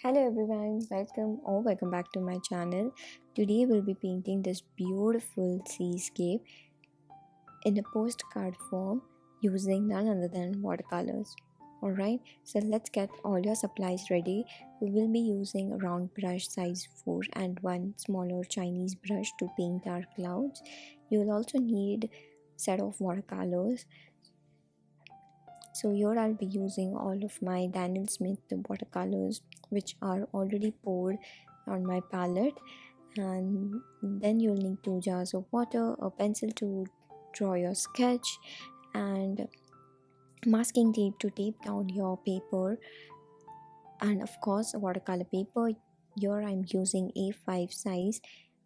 Hello everyone, welcome back to my channel. Today we'll be painting this beautiful seascape in a postcard form using none other than watercolors. Alright, so let's get all your supplies ready. We will be using a round brush size 4 and one smaller Chinese brush to paint our clouds. You will also need set of watercolors. So here I'll be using all of my Daniel Smith watercolors which are already poured on my palette, and then you'll need 2 jars of water, a pencil to draw your sketch, and masking tape to tape down your paper, and of course a watercolor paper. Here I'm using A5 size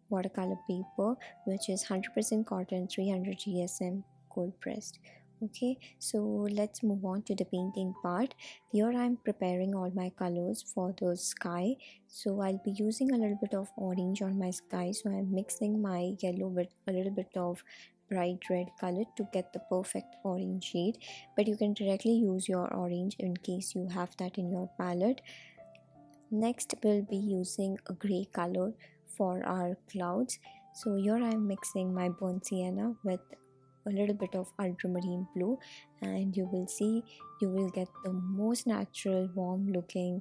watercolor paper which is 100% cotton, 300 GSM, cold pressed. Okay, so let's move on to the painting part. Here I'm preparing all my colors for the sky. So I'll be using a little bit of orange on my sky, so I'm mixing my yellow with a little bit of bright red color to get the perfect orange shade, but you can directly use your orange in case you have that in your palette. Next we'll be using a gray color for our clouds. So here I'm mixing my burnt sienna with a little bit of ultramarine blue, and you will see you will get the most natural warm looking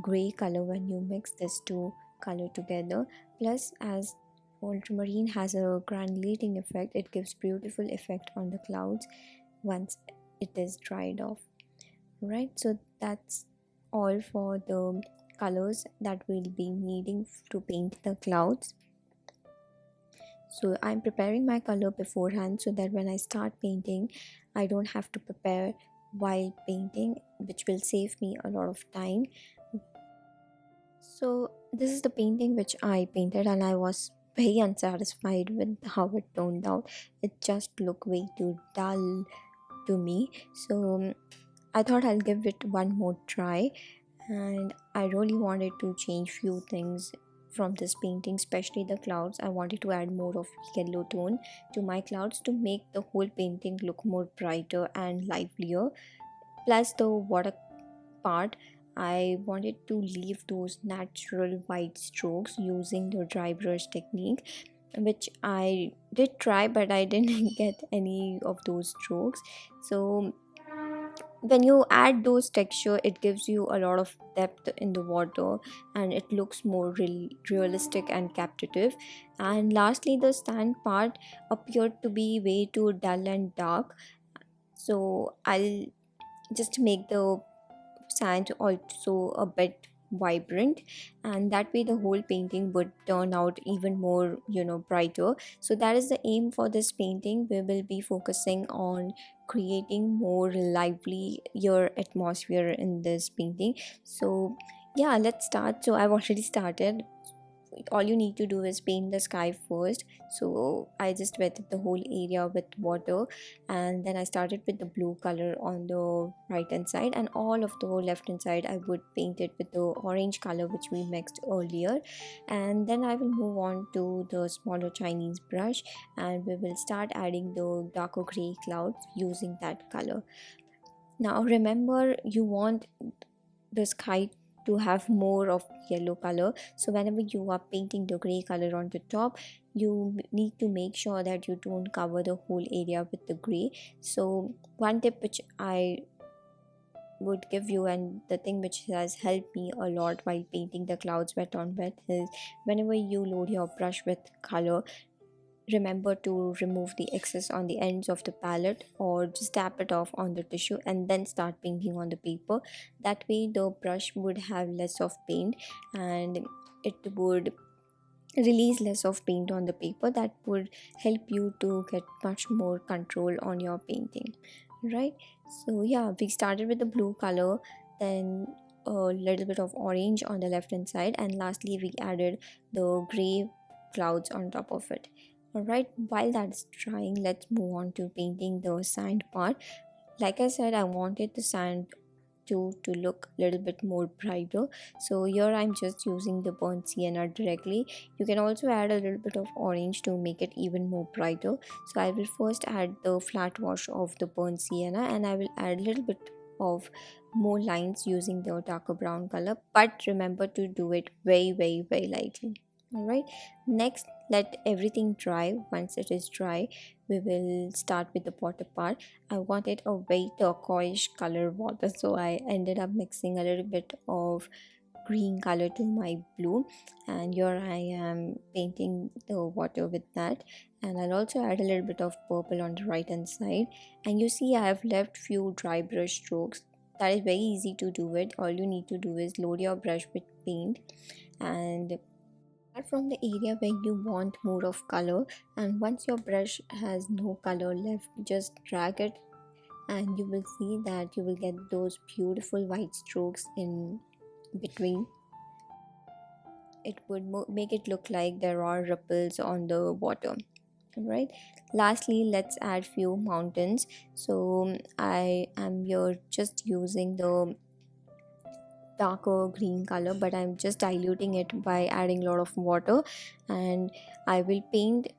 gray color when you mix these two color together. Plus, as ultramarine has a granulating effect, it gives beautiful effect on the clouds once it is dried off. Right, so that's all for the colors that we'll be needing to paint the clouds. So I'm preparing my color beforehand so that when I start painting I don't have to prepare while painting, which will save me a lot of time. So this is the painting which I painted, and I was very unsatisfied with how it turned out. It just looked way too dull to me. So I thought I'll give it one more try, and I really wanted to change few things from this painting, especially the clouds. I wanted to add more of yellow tone to my clouds to make the whole painting look more brighter and livelier. Plus the water part, I wanted to leave those natural white strokes using the dry brush technique, which I did try, but I didn't get any of those strokes. So when you add those texture, it gives you a lot of depth in the water and it looks more realistic and captivative. And lastly, the sand part appeared to be way too dull and dark, so I'll just make the sand also a bit vibrant, and that way the whole painting would turn out even more brighter. So that is the aim for this painting. We will be focusing on creating more lively your atmosphere in this painting. So yeah, let's start. So I've already started. All you need to do is paint the sky first. So I just wetted the whole area with water, and then I started with the blue color on the right hand side, and all of the left hand side I would paint it with the orange color which we mixed earlier. And then I will move on to the smaller Chinese brush, and we will start adding the darker gray clouds using that color. Now remember, you want the sky to have more of yellow color, so whenever you are painting the gray color on the top, you need to make sure that you don't cover the whole area with the gray. So one tip which I would give you, and the thing which has helped me a lot while painting the clouds wet on wet, is whenever you load your brush with color, remember to remove the excess on the ends of the palette or just tap it off on the tissue and then start painting on the paper. That way the brush would have less of paint and it would release less of paint on the paper. That would help you to get much more control on your painting, right? So yeah, we started with the blue color, then a little bit of orange on the left hand side, and lastly we added the gray clouds on top of it. Alright, while that's drying, let's move on to painting the sand part. Like I said, I wanted the sand to look a little bit more brighter, so here I'm just using the burnt sienna directly. You can also add a little bit of orange to make it even more brighter. So I will first add the flat wash of the burnt sienna, and I will add a little bit of more lines using the darker brown color, but remember to do it very, very, very lightly. All right, next let everything dry. Once it is dry, we will start with the water part. I wanted a very turquoise color water, so I ended up mixing a little bit of green color to my blue, and here I am painting the water with that. And I'll also add a little bit of purple on the right hand side. And you see I have left few dry brush strokes. That is very easy to do it. All you need to do is load your brush with paint and start from the area where you want more of color. And once your brush has no color left, just drag it, and you will see that you will get those beautiful white strokes in between. It would make it look like there are ripples on the water. Right, lastly let's add few mountains. So I am here just using the darker green color, but I'm just diluting it by adding a lot of water. And I will paint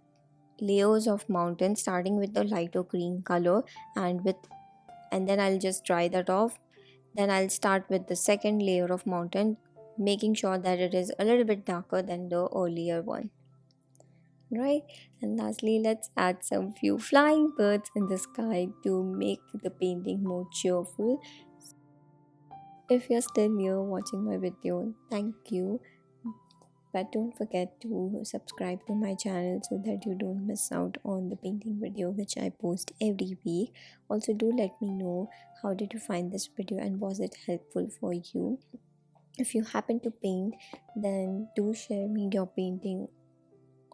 layers of mountains starting with the lighter green color, and then I'll just dry that off. Then I'll start with the second layer of mountain, making sure that it is a little bit darker than the earlier one. Right, and lastly let's add some few flying birds in the sky to make the painting more cheerful. If you're still here watching my video, thank you, but don't forget to subscribe to my channel so that you don't miss out on the painting video which I post every week. Also, do let me know how did you find this video and was it helpful for you. If you happen to paint, then do share me your painting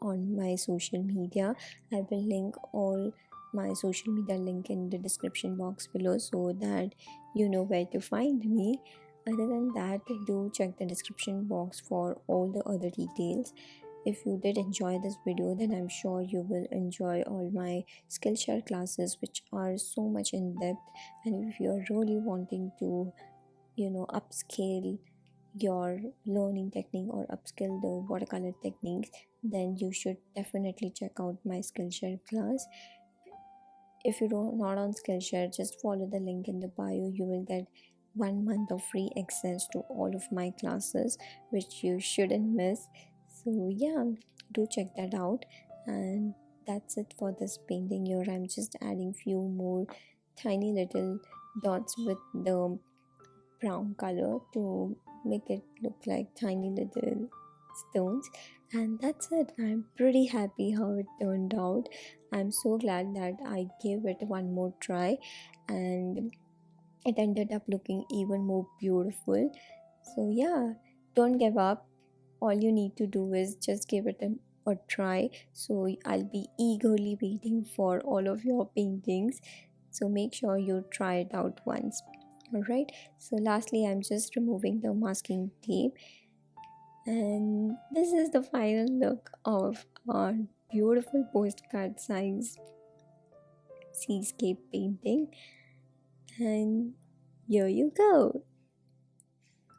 on my social media. I will link all my social media link in the description box below so that you know where to find me. Other than that, do check the description box for all the other details. If you did enjoy this video, then I'm sure you will enjoy all my Skillshare classes which are so much in depth. And if you're really wanting to upscale your learning technique or upskill the watercolor techniques, then you should definitely check out my Skillshare class. If you don't not on Skillshare, just follow the link in the bio. You will get 1 month of free access to all of my classes which you shouldn't miss. So yeah, do check that out. And that's it for this painting. Here I'm just adding few more tiny little dots with the brown color to make it look like tiny little stones. And that's it. I'm pretty happy how it turned out. I'm so glad that I gave it one more try, and it ended up looking even more beautiful. So yeah, don't give up. All you need to do is just give it a try. So I'll be eagerly waiting for all of your paintings, so make sure you try it out once. All right, so lastly I'm just removing the masking tape, and this is the final look of our beautiful postcard size seascape painting. And here you go.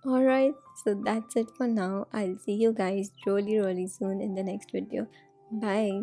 All right, so that's it for now. I'll see you guys really soon in the next video. Bye.